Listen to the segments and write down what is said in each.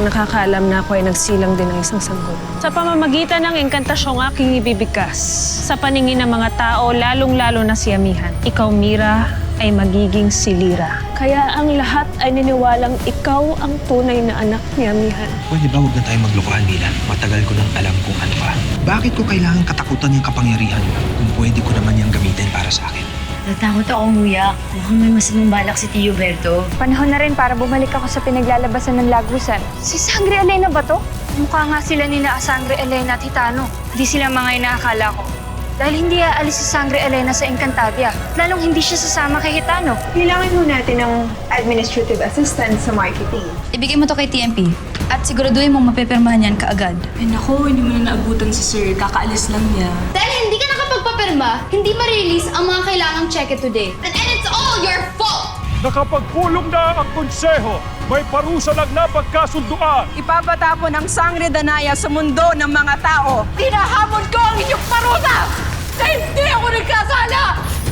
nakakaalam na ako ay nagsilang din ng isang sanggol. Sa pamamagitan ng engkantasyong aking ibibigkas, sa paningin ng mga tao, lalong-lalo na si Amihan, ikaw, Mira, ay magiging si Lira. Kaya ang lahat ay niniwalang ikaw ang tunay na anak ni Amihan. Pwede ba huwag na tayo maglokohan, Mila? Matagal ko nang alam kung ano ka. Bakit ko kailangan katakutan yung kapangyarihan mo kung pwede ko naman yung gamitin para sa akin? Natakot ako, Nguya. Mukhang may masamang balak si Tio Berto. Panahon na rin para bumalik ako sa pinaglalabasan ng lagusan. Si Sangre Elena ba to? Mukha nga sila ni na Sangre Elena at Hitano. Hindi sila mga inaakala ko. Dahil hindi aalis si Sangre Elena sa Encantadia. Lalong hindi siya sasama kay Hitano. Kailangan ho natin ng administrative assistant sa marketing. Ibigay mo to kay TMP at siguraduhin mong mapipirmahan yan kaagad. Ay naku, hindi mo na naabutan si Sir. Kakaalis lang niya. Dahil hindi ka nakapagpapirma, hindi ma-release ang mga kailangang cheque today. And it's all your fault! Nakapagpulong na ang konseho. May parusa lang na pagkasunduan. Ipapatapon ang Sangre Danaya sa mundo ng mga tao. Hinahamon ko ang inyong parusa! Na hindi ako nagkasala!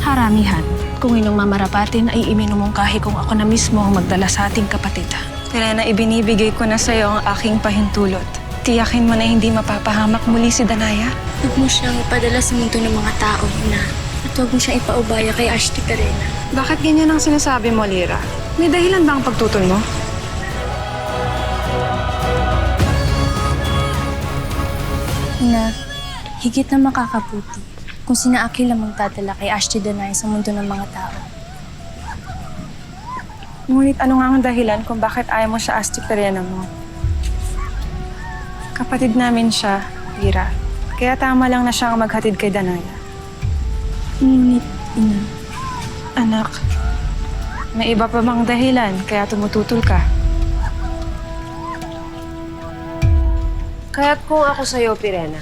Haramihan, kung inyong mamarapatin ay iminumungkahi kung ako na mismo ang magdala sa ating kapatid. Elena, ibinibigay ko na sa'yo ang aking pahintulot. Tiyakin mo na hindi mapapahamak muli si Danaya. Huwag mo siyang ipadala sa mundo ng mga tao, na. At huwag mo siyang ipaubaya kay Ashti Carena. Bakit ganyan ang sinasabi mo, Lira? May dahilan ba ang pagtutol mo? Ina, higit na makakabuti kung sina Akil ang magdadala kay Ashti Danaya sa mundo ng mga tao. Ngunit ano nga ang dahilan kung bakit ayaw mo siya Ashti Carena mo? Kapatid namin siya, Lira. Kaya tama lang na siya ang maghatid kay Danaya. Ngunit, Ina, Anak, may iba pa bang dahilan kaya tumututol ka? Kaya't kung ako sa'yo, Pirena,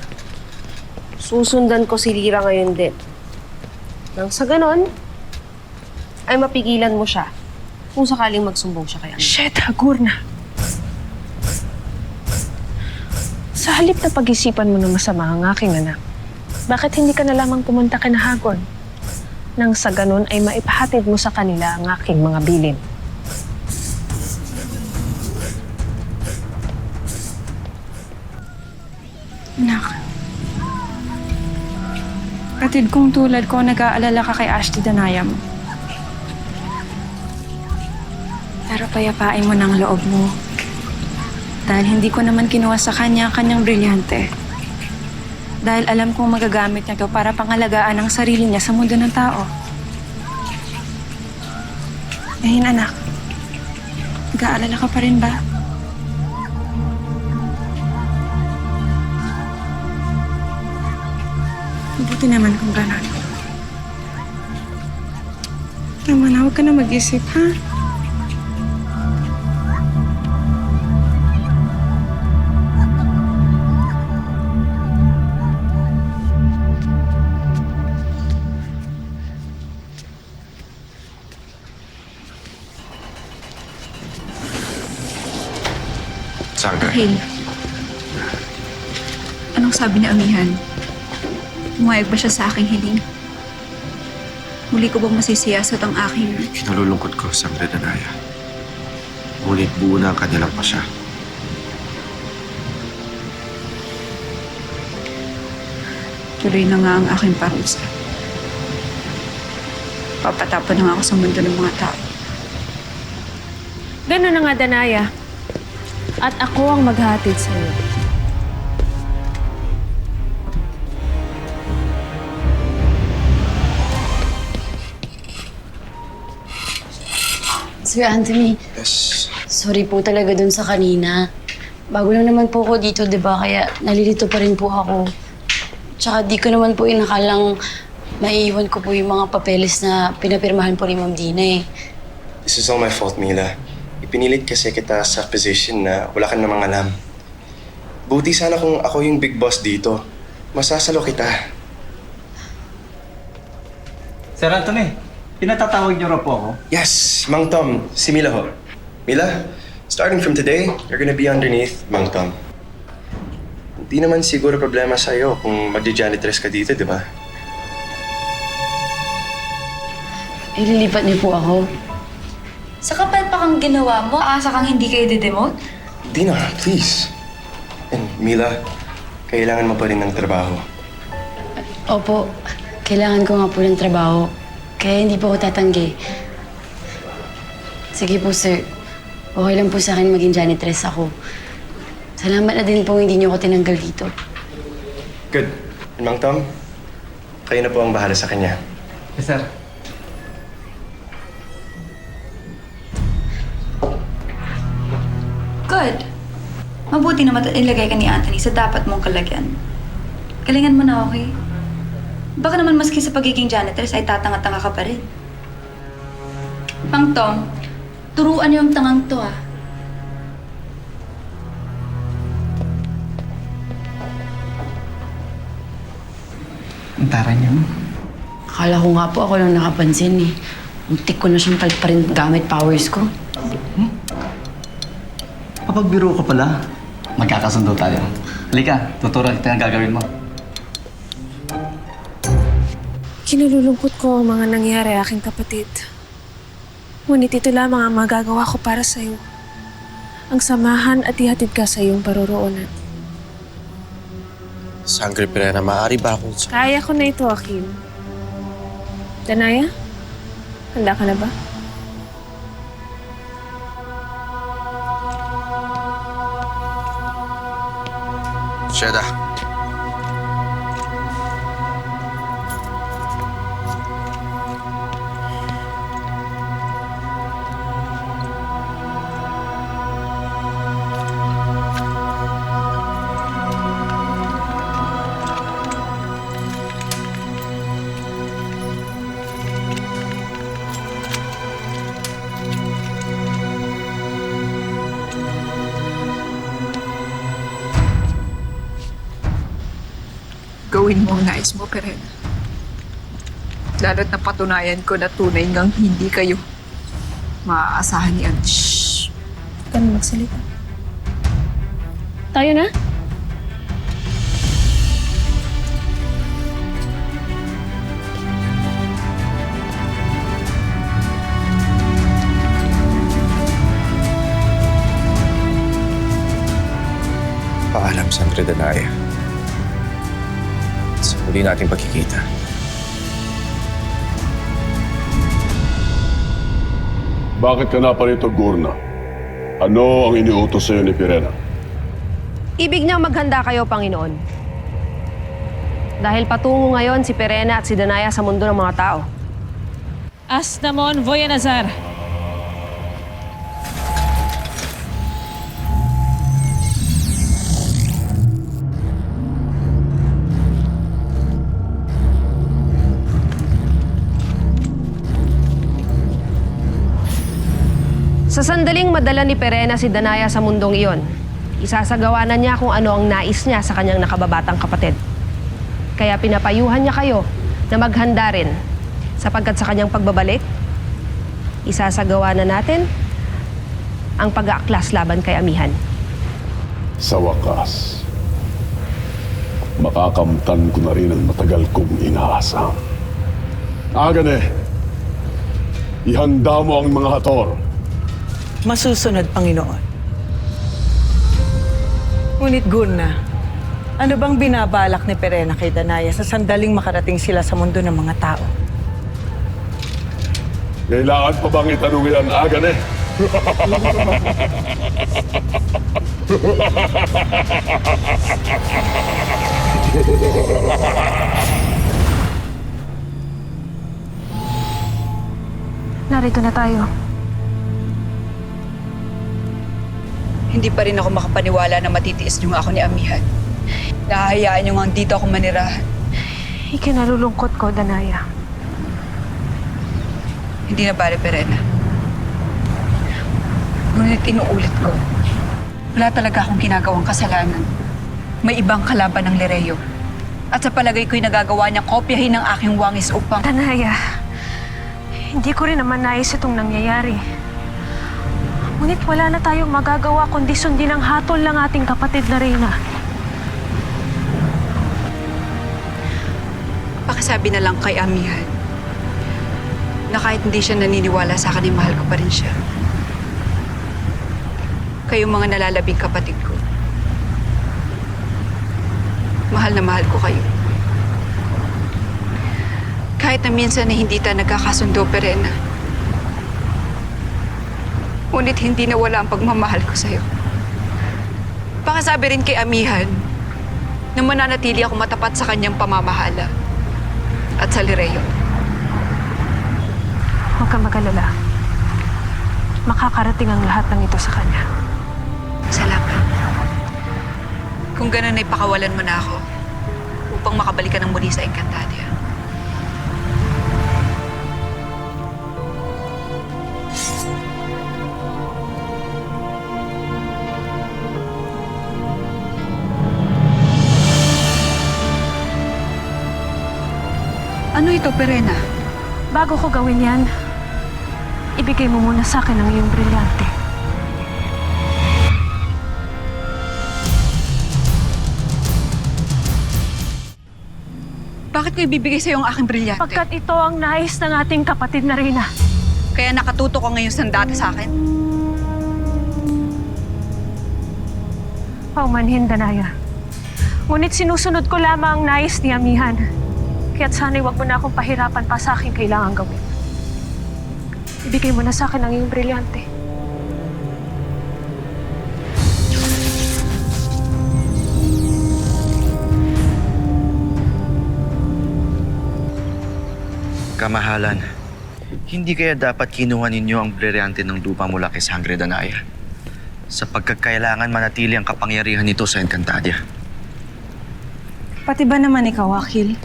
susundan ko si Lira ngayon din. Nang sa ganon, ay mapigilan mo siya kung sakaling magsumbong siya kay Amihan. Shit, hagur na. Sa halip na pag-isipan mo na masama ang aking anak, bakit hindi ka na lamang pumunta kay Hagon? Nang sa ganon ay maipahatid mo sa kanila ang aking mga bilin. Anak. Kapatid kong tulad ko, nag-aalala ka kay Ashti Danaya mo. Pero payapain mo ng loob mo. Dahil hindi ko naman kinuha sa kanya ang kanyang brilyante. Dahil alam kong magagamit niya to para pangalagaan ang sarili niya sa mundo ng tao. Ngayon, anak. Nag-aalala ka pa rin ba? Mabuti naman kung gano'n. Tama na, huwag ka na mag-isip, ha? Sangre. Akil, anong sabi ni Amihan? Umayag ba siya sa aking hiling? Muli ko bang masisiyasat ang aking... Kinalulungkot ko, Sangre Danaya. Ngunit buo na ang kanilang pasya. Tuloy na nga ang aking parusa. Papatapon na nga ako sa mundo ng mga tao. Gano'n na nga, Danaya. At ako ang maghatid sa iyo. Sir Anthony, Yes. sorry po talaga dun sa kanina. Bago lang naman po ako dito, di ba? Kaya nalilito pa rin po ako. Tsaka di ko naman po inakalang maiiwan ko po yung mga papeles na pinapirmahan po ni Ma'am Dina eh. This is all my fault, Mila. Ipinilit kasi kita sa position na wala ka namang alam. Buti sana kung ako yung big boss dito. Masasalo kita. Sir Anthony, pinatatawag niyo raw po ako? Yes, Mang Tom. Si Mila ho. Mila, starting from today, you're gonna be underneath Mang Tom. Hindi naman siguro problema sa'yo kung magdi-janitress ka dito, di ba? Ililipat niyo po ako. Sa kapal pa kang ginawa mo, asa kang hindi kayo didemote? Dina, please. And Mila, kailangan mo pa rin ng trabaho. Opo, kailangan ko nga po ng trabaho. Kaya hindi po ako tatanggi. Sige po, sir. Okay lang po sa akin maging janitress ako. Salamat na din po hindi niyo ako tinanggal dito. Good. And Mang Tom, kayo na po ang bahala sa kanya. Yes, sir. Good. Mabuti naman ilagay ka ni Anthony sa dapat mong kalagyan. Galingan mo na, okay? Baka naman maski sa pagiging janitress ay tatanga-tanga ka pa rin. Mang Tom, turuan niyo yung tangang to, ah. Ang taray niyo. Akala ko nga po ako lang nakapansin eh. Muntik ko na siyang palparin gamit powers ko. Kapag biro ka pala, magkakasundo tayo. Halika, tuturuan kita ang gagawin mo. Kinululungkot ko ang mga nangyari aking kapatid. Ngunit ito lamang ang magagawa ko para sa'yo. Ang samahan at ihatid ka sa iyong paroroonan. Sangre Pirena, maaari ba akong... Kaya ko na ito, Akim. Danaya, handa ka na ba? Sheda. Gawin mo ang nais mo, Perena. Lalo't napatunayan ko na tunay ngang hindi kayo maaasahan ni Anthony. Shhh! Huwag ka na magsalita. Tayo na? Paalam, Sangre Danaya. Sa muli nating pagkikita. Bakit ka na pa rito, Gurna? Ano ang iniutos sa'yo ni Pirena? Ibig niyang maghanda kayo, Panginoon. Dahil patungo ngayon si Pirena at si Danaya sa mundo ng mga tao. Asnamon Voyanazar. Sa sandaling madala ni Pirena si Danaya sa mundong iyon, isasagawa na niya kung ano ang nais niya sa kanyang nakababatang kapatid. Kaya pinapayuhan niya kayo na maghanda rin sapagkat sa kanyang pagbabalik, isasagawa na natin ang pag-aaklas laban kay Amihan. Sa wakas, makakamtan ko na rin ang matagal kong inaasa. Agane, ihanda mo ang mga hator. Masusunod, Panginoon. Ngunit Gurna, ano bang binabalak ni Pirena kay Danaya sa sandaling makarating sila sa mundo ng mga tao? Kailangan pa bang itanong yan, Agane? Narito na tayo. Hindi pa rin ako makapaniwala na matitiis niyo nga ako ni Amihan. Nahahayaan niyo nga dito ako manirahan. Ikinalulungkot ko, Danaya. Hindi na bale, Pirena. Ngunit inuulit ko, wala talaga akong ginagawang kasalanan. May ibang kalaban ng Lereo. At sa palagay ko'y nagagawa niyang kopyahin ng aking wangis upang... Danaya, hindi ko rin naman nais itong nangyayari. Ngunit wala na tayong magagawa kundi sundin ang hatol ng ating kapatid na Reyna. Pakisabi na lang kay Amihan na kahit hindi siya naniniwala sa akin, mahal ko pa rin siya. Kayong mga nalalabing kapatid ko. Mahal na mahal ko kayo. Kahit na minsan na hindi tayo nagkakasundo, Perena. Ngunit hindi nawala ang pagmamahal ko sa'yo. Baka sabi rin kay Amihan na mananatili ako matapat sa kanyang pamamahala at sa Lireo. Huwag kang mag-alala. Makakarating ang lahat ng ito sa kanya. Salamat. Kung ganun ay pakawalan mo na ako upang makabalik ka ng muli sa Encantadia. Ano ito, Perena? Bago ko gawin yan, ibigay mo muna sa akin ang iyong brilyante. Bakit ko ibibigay sa'yo ang aking brilyante? Pagkat ito ang nais ng ating kapatid na Reyna. Kaya nakatuto ka ngayon sandata sa akin? Paumanhin, Danaya. Ngunit sinusunod ko lamang ang nais ni Amihan. Kaya't sana'y wag mo na akong pahirapan pa sa aking kailangan gawin. Ibigay mo na sa akin ang iyong brilyante. Kamahalan, hindi kaya dapat kinuha ninyo ang brilyante ng lupa mula kay Sangre Danaya? Sa pagkakailangan manatili ang kapangyarihan nito sa Encantadia. Pati ba naman ikaw, Akil?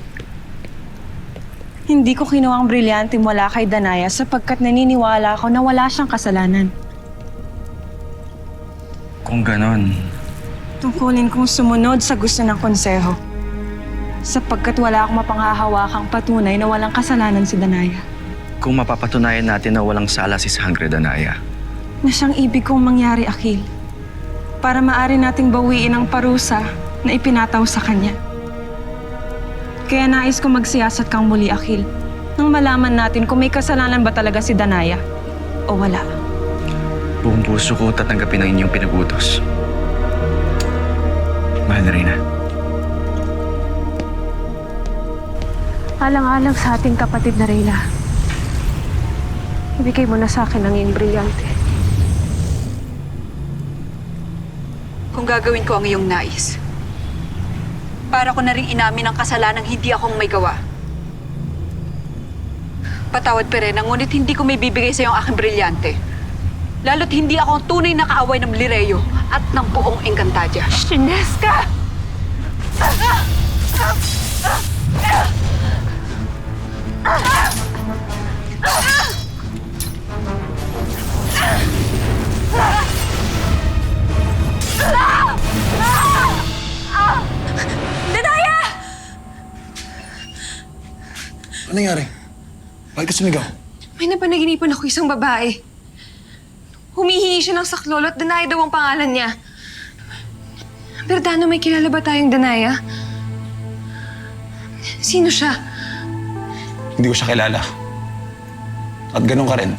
Hindi ko kinuha ang brilyante mula kay Danaya sapagkat naniniwala ako na wala siyang kasalanan. Kung ganon, Tungkulin kong sumunod sa gusto ng konseho. Sapagkat wala akong mapanghahawakang patunay na walang kasalanan si Danaya. kung mapapatunayan natin na walang sala si Sangre Danaya, Na siyang ibig kong mangyari, Akil. Para maari nating bawiin ang parusa na ipinataw sa kanya. Kaya nais ko magsiyasat kang muli, Akil, nang malaman natin kung may kasalanan ba talaga si Danaya o wala. buong puso ko tatanggapin ang inyong pinagutos. Mahal na Reyna. Alang-alang sa ating kapatid na Reyna, ibigay mo na sa akin ang iyong brilyante. Kung gagawin ko ang iyong nais, para ko na rin inamin ang kasalanang hindi akong may gawa. Patawad, Perena, ngunit hindi ko may bibigay sa iyo ang aking brilyante. Lalo't hindi ako ang tunay na kaaway ng Lireo at ng buong Encantadia. Sineska! Danaya! Ano nangyari? Bakit ka sumigaw? May napanaginipan ako isang babae. Humihingi siya ng saklolo at Danaya daw ang pangalan niya. Berdano, may kilala ba tayong Danaya? Sino siya? Hindi ko siya kilala. At ganun ka rin.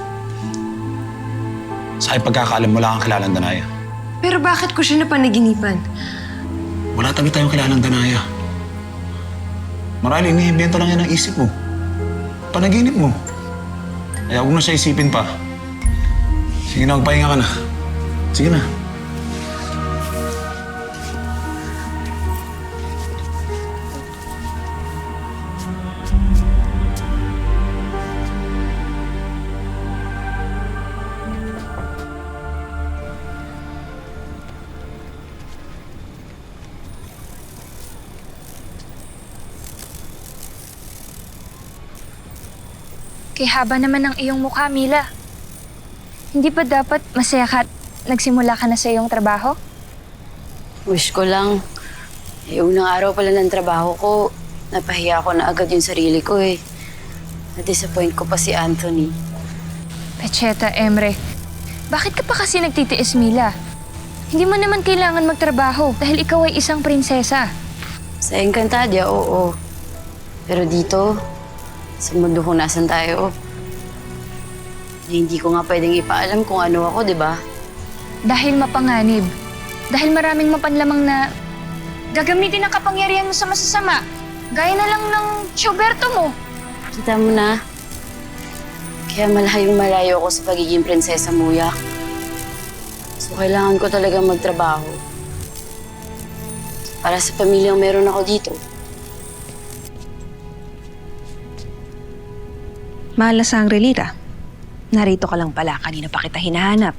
Sa aking pagkakaalam, wala kang kilalang Danaya. Pero bakit ko siya napanaginipan? Wala tabi tayong kilalang Danaya. Marahil inihimbento lang yan ang isip mo. Panaginip mo. Kaya huwag na siya isipin pa. Sige na, magpahinga ka na. Sige na. Kay haba naman ang iyong mukha, Mila. Hindi ba dapat masaya ka at nagsimula ka na sa iyong trabaho? Wish ko lang. Unang araw pala ng trabaho ko, napahiya ko na agad yung sarili ko eh. Na-disappoint ko pa si Anthony. Pecheta, Emre. Bakit ka pa kasi nagtitiis, Mila? Hindi mo naman kailangan magtrabaho dahil ikaw ay isang prinsesa. Sa Encantadia, oo. Pero dito, sa mundo kung nasan tayo, hindi ko nga pwedeng ipaalam kung ano ako, di ba? Dahil mapanganib. Dahil maraming mapanlamang na gagamitin ang kapangyarihan mo sa masasama. Gaya na lang ng Tioberto mo. Kita mo na. Kaya malayong malayo ako sa pagiging prinsesa Muyak. So kailangan ko talaga magtrabaho. Para sa pamilyang meron ako dito. Mahal na Sangre-Lira, narito ka lang pala. Kanina pa kita hinahanap.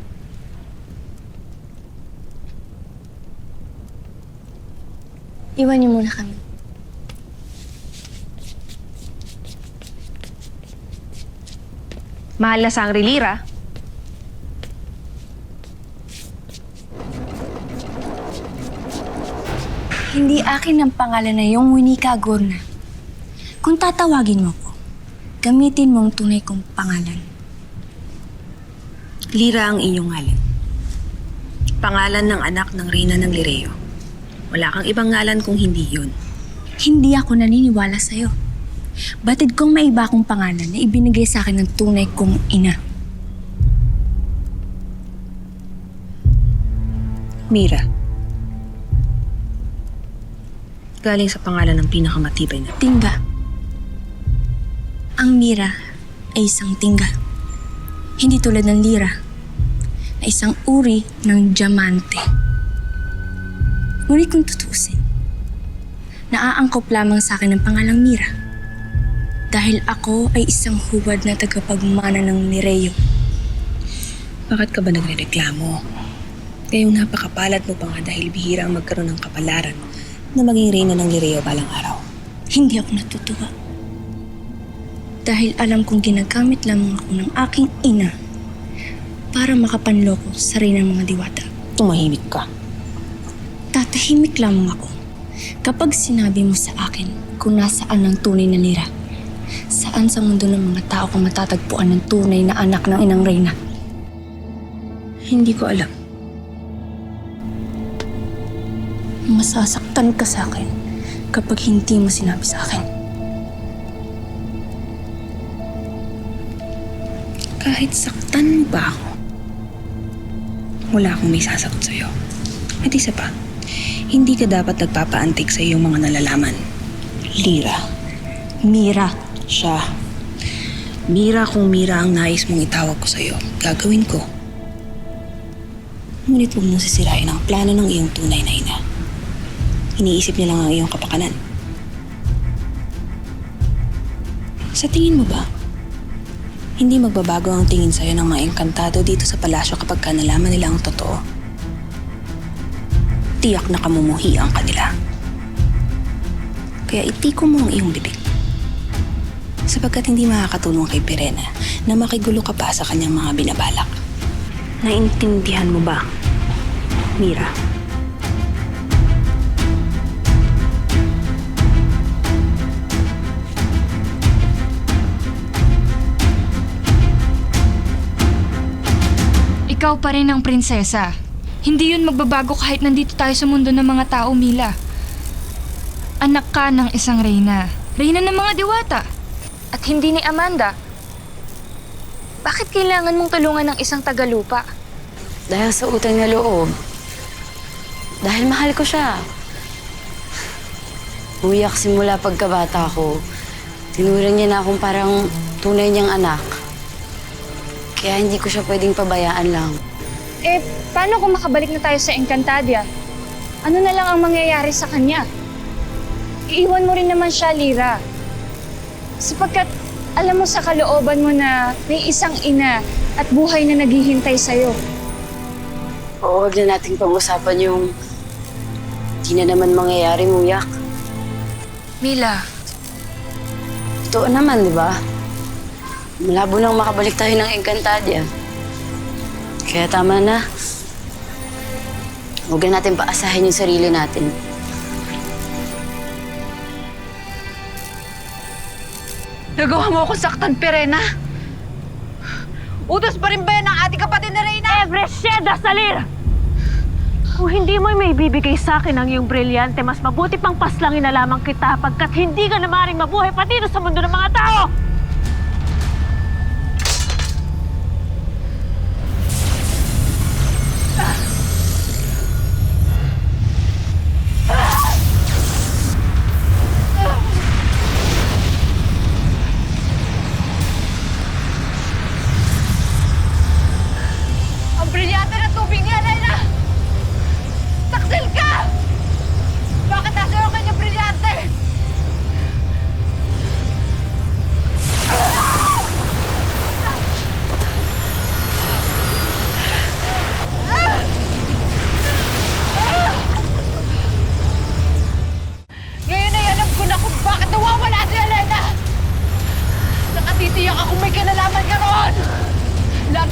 Iwan niyo muna kami. Mahal na Sangre-Lira, Hindi akin ang pangalan na yung Winika Gorna. Kung tatawagin mo ko, gamitin mo ang tunay kong pangalan. Lira ang inyong ngalan. Pangalan ng anak ng Reyna ng Lireo. Wala kang ibang ngalan kung hindi yun. Hindi ako naniniwala sa'yo. Batid kong may iba akong pangalan na ibinigay sa akin ng tunay kong ina. Mira. Galing sa pangalan ng pinakamatibay na. Tingga. Ang Mira ay isang tingga. Hindi tulad ng Lira na isang uri ng diamante. Ngunit kung tutusin, naaangkop lamang sa akin ang pangalang Mira dahil ako ay isang hubad na tagapagmana ng Lireo. Bakit ka ba nagrereklamo? Ngayong napakapalad mo pa nga dahil bihira ang magkaroon ng kapalaran na maging reyna ng Lireo balang araw. Hindi ako natutuwa. Dahil alam kong ginagamit lamang ako ng aking ina para makapanloko sa reyna ng mga diwata. Tumahimik ka. Tatahimik lamang ako kapag sinabi mo sa akin kung nasaan ang tunay na Lira. Saan sa mundo ng mga tao ko matatagpuan ng tunay na anak ng inang reyna? Hindi ko alam. Masasaktan ka sa akin kapag hindi mo sinabi sa akin. Kahit saktan mo ba ako, wala akong may sasagot sa'yo. At isa pa, hindi ka dapat nagpapaantig sa iyong mga nalalaman. Lira. Mira. Siya. Mira kung Mira ang nais mong itawag ko sa'yo. Gagawin ko. Ngunit huwag mong sisirain ang plano ng iyong tunay na ina. Iniisip niya lang ang iyong kapakanan. Sa tingin mo ba, hindi magbabago ang tingin sa'yo ng mga engkantado dito sa palasyo kapag ka nalaman nila ang totoo? Tiyak na kamumuhi ang kanila. Kaya itiko mo ang iyong bibig. Sapagkat hindi makakatulong kay Pirena na makigulo ka pa sa kanyang mga binabalak. Naintindihan mo ba, Mira? Ikaw pa rin ang prinsesa. Hindi yun magbabago kahit nandito tayo sa mundo ng mga tao, Mila. Anak ka ng isang reyna. Reyna ng mga diwata. At hindi ni Amanda. Bakit kailangan mong tulungan ng isang tagalupa? Dahil sa utang na loob. Dahil mahal ko siya. Umiyak simula pagkabata ko. Tinuring niya na akong parang tunay niyang anak. Kaya hindi ko siya pwedeng pabayaan lang. Eh, paano kung makabalik na tayo sa Encantadia? Ano na lang ang mangyayari sa kanya? Iiwan mo rin naman siya, Lira. Sapagkat alam mo sa kalooban mo na may isang ina at buhay na naghihintay sa'yo. Oo, huwag na nating pag-usapan yung di na naman mangyayari, Muyak. Mila. Totoo naman, di ba? Malabo nang makabalik tayo ng Encantadia. Kaya tama na. Huwag na natin paasahin yung sarili natin. Nagawa mo akong saktan, Pirena. Utos pa rin ba yan ang ating kapatid na Reyna? Evresieda Salir! Kung hindi mo may bibigay sa akin ang iyong brilyante, mas mabuti pang paslangin na lamang kita pagkat hindi ka na maaaring mabuhay pati sa mundo ng mga tao!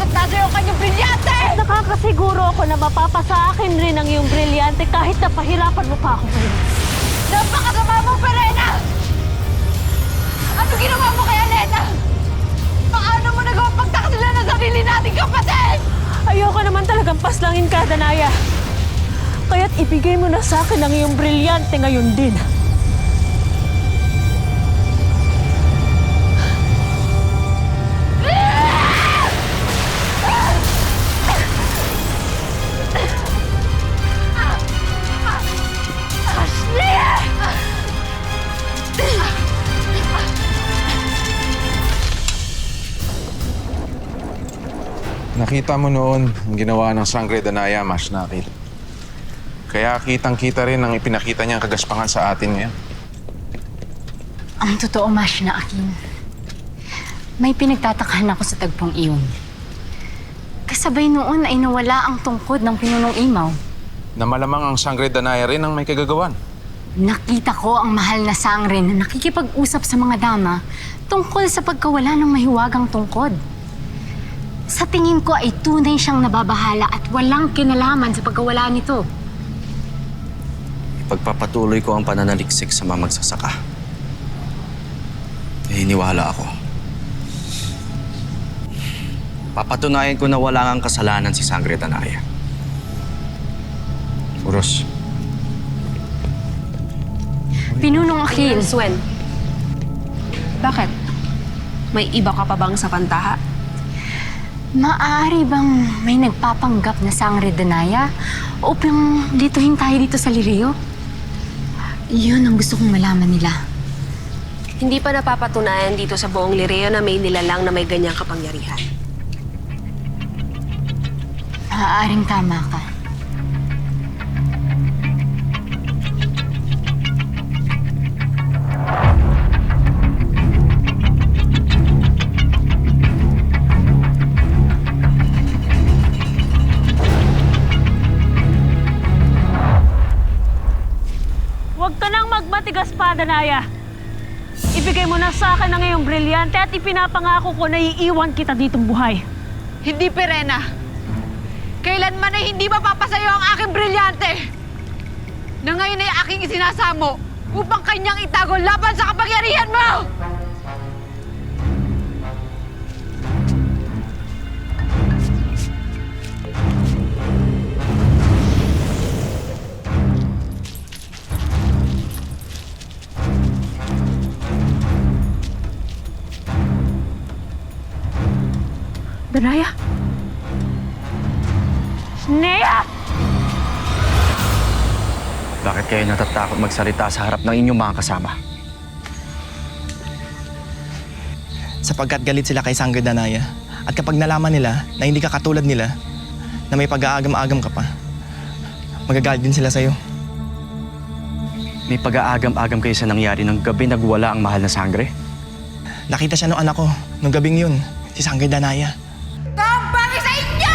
Bakit nasa iyo kanyang brilyante? Nakakasiguro ako na mapapasa akin rin ang iyong brilyante kahit napahirapan mo pa ako ngayon. Napakasama mo, Perena! Ano ginawa mo kay Alena? Paano mo nagawa pagtakasalan ng sarili nating kapatid? Ayoko naman talagang paslangin ka, Danaya. Kaya't ibigay mo na sa akin ang iyong brilyante ngayon din. Nakita mo noon ang ginawa ng Sangre Danaya, Mas Nakil. Kaya kitang-kita rin ang ipinakita niyang kagaspangan sa atin ngayon. Ang totoo, Mash na akin. May pinagtatakahan ako sa tagpong iyon. Kasabay noon ay nawala ang tungkod ng pinunong imaw. Na malamang ang Sangre Danaya rin ang may kagagawan. Nakita ko ang mahal na sangre na nakikipag-usap sa mga dama tungkol sa pagkawala ng mahiwagang tungkod. Sa tingin ko ay tunay siyang nababahala at walang kinalaman sa pagkawala nito. Pagpapatuloy ko ang pananaliksik sa mga magsasaka. Hiniwala ako. Papatunayan ko na wala ngang kasalanan si Sangre Danaya. Uros. Pinunong Akil. Swen, bakit? May iba ka pa bang sa pantaha? Maaari bang may nagpapanggap na Sangre Danaya? O lituhin tayo dito sa Lirio? Yun ang gusto kong malaman nila. Hindi pa napapatunayan dito sa buong Lireo na may nilalang na may ganyang kapangyarihan. Maaaring tama ka. Huwag ka nang magmatigas pa, Danaya. Ibigay mo na sa akin ang iyong brilyante at ipinapangako ko na iiwan kita ditong buhay. Hindi, Perena. Kailanman ay hindi mapapasayo ang aking brilyante. Na ngayon ay aking isinasamo upang kanyang itago laban sa kapangyarihan mo! Danaya? Nea! Bakit kayo natatakot magsalita sa harap ng inyong mga kasama? Sapagkat galit sila kay Sangre Danaya. At kapag nalaman nila na hindi ka katulad nila, na may pag-aagam-agam ka pa, magagalit din sila sa'yo. May pag-aagam-agam kayo sa nangyari ng gabi nagwala ang mahal na Sangre? Nakita siya ng anak ko, nung gabing yun, si Sangre Danaya. Tambay sa inyo!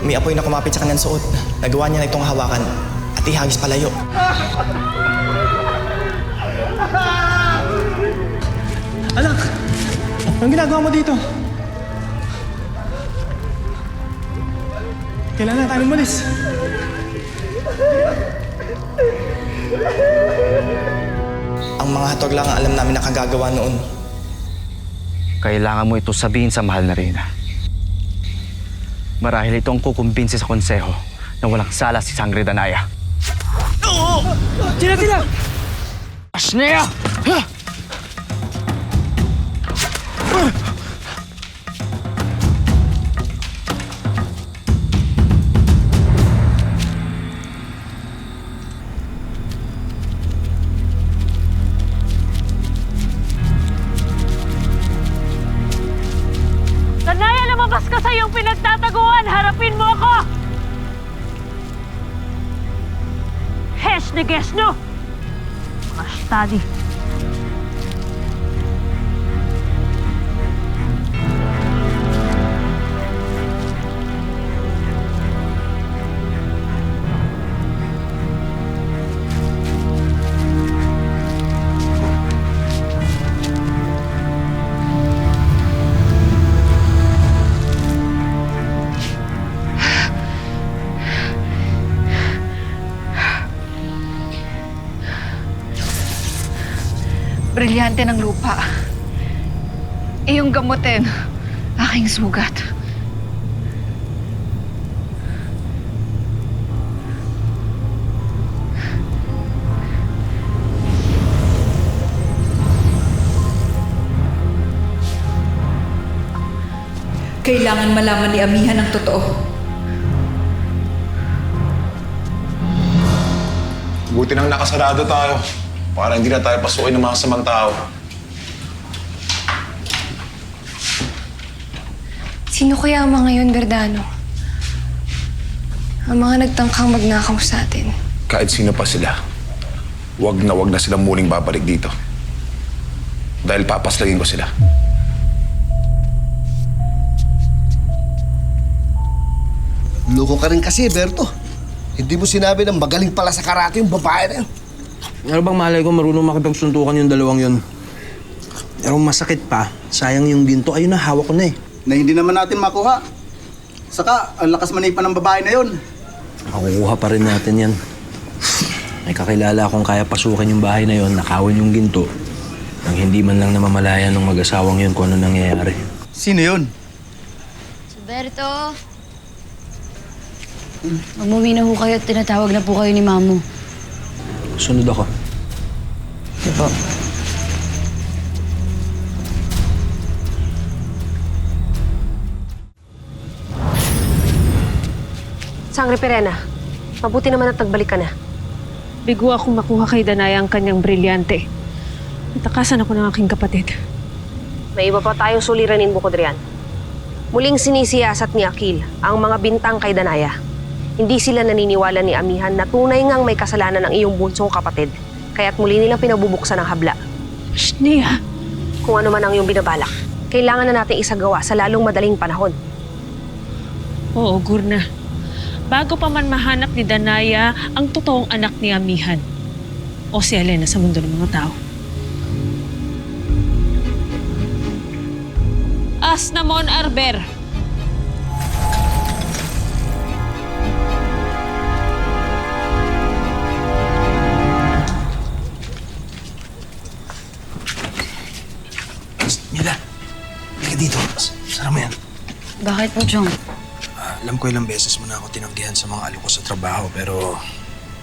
May apoy na kumapit sa kanyang suot. Nagawa niya na itong hawakan at ihagis palayo. Anak! Anong ginagawa mo dito? Kailangan tayo umalis. Ang mga hatog lang ang alam namin na kagagawa noon. Kailangan mo ito sabihin sa mahal na Reyna. Marahil ito ang kukumbinsi sa konseho na walang sala si Sangre Danaya. Tira! Ashnea! Danaya, lumabas ka sa iyong pinagtataguan! Harapin mo ako! Hesh na Gesno! Mga study. brilyante ng lupa. Iyong gamutin aking sugat. Kailangan malaman ni Amihan ang totoo. Buti nang nakasarado tayo para hindi na tayo pasukin ng mga samang tao. Sino kaya ang mga yun, Verdano? Ang mga nagtangkang magnakaw sa atin. Kahit sino pa sila, wag na silang muling babalik dito. Dahil papaslagin ko sila. Loko ka rin kasi, Berto. Hindi mo sinabi na magaling pala sa karate yung babae na yun. Ano bang malay ko marunong makipagsuntukan yung dalawang yun? Pero masakit pa, sayang yung ginto. Ayun na, hawak ko na eh. Na hindi naman natin makuha. Saka, ang lakas manipa ng babae na yun. Makukuha pa rin natin yan. May kakilala akong kaya pasukin yung bahay na yun, nakawin yung ginto. Nang hindi man lang namamalayan ng mag-asawang yun kung ano nangyayari. Sino yun? Si Berto. Magmumi na ho kayo at tinatawag na po kayo ni Mamo. Sunod ako. Diba? Sangre Pirena, mabuti naman at nagbalik ka na. Bigo akong makuha kay Danaya ang kanyang brilyante. Natakasan ako ng aking kapatid. May iba pa tayong suliranin, Bukod riyan. Muling sinisiyasat ni Akil ang mga bintang kay Danaya. Hindi sila naniniwala ni Amihan na tunay ngang may kasalanan ang iyong bunsong kapatid. Kaya't muli nilang pinabubuksan ang habla. Shnia! Kung ano man ang iyong binabalak, kailangan na natin isagawa sa lalong madaling panahon. Oo, Gurna. Bago pa man mahanap ni Danaya ang totoong anak ni Amihan o si Elena sa mundo ng mga tao. Asnamon Arber. Mila, halika dito. Sara mo yan. Bakit po, Chong? Alam ko ilang beses mo na ako tinanggihan sa mga aliko sa trabaho, pero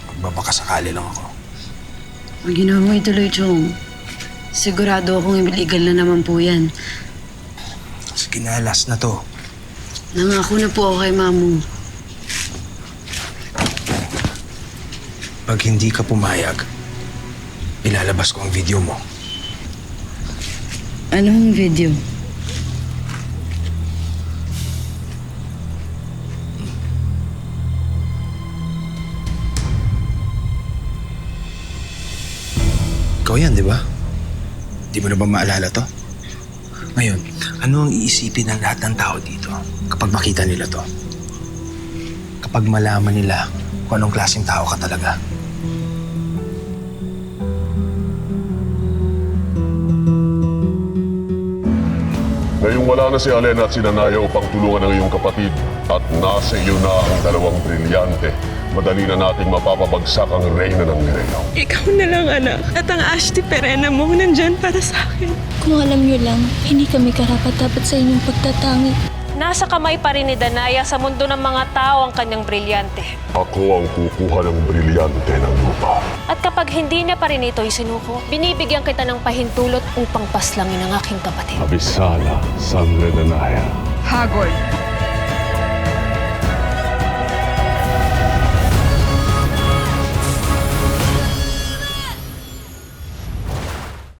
magbabakasakali lang ako. Ang ginawa mo ituloy, Chong. Sigurado akong illegal na naman po yan. Sige na, last na to. Nangako na po ako kay Mamo. Pag hindi ka pumayag, ilalabas ko ang video mo. Anong video? Ikaw yan, di ba? Di mo na ba maalala to? Ngayon, ano ang iisipin ng lahat ng tao dito kapag makita nila to? Kapag malaman nila kung anong klaseng tao ka talaga. Ngayong wala na si Elena at si Danaya upang tulungan ang iyong kapatid at nasa iyo na ang dalawang brilyante, madali na nating mapapabagsak ang reyna ng Mireo. Ikaw na lang, anak. At ang Ashti Pirena mo nandyan para sa akin. Kung alam niyo lang, hindi kami karapat-dapat sa inyong pagtatangi. Nasa kamay pa rin ni Danaya sa mundo ng mga tao ang kanyang brilyante. Ako ang kukuha ng brilyante ng lupa. At kapag hindi niya pa rin ito'y sinuko, binibigyan kita ng pahintulot upang paslangin ang aking kapatid. Abisala, Sangre Danaya. Hagod.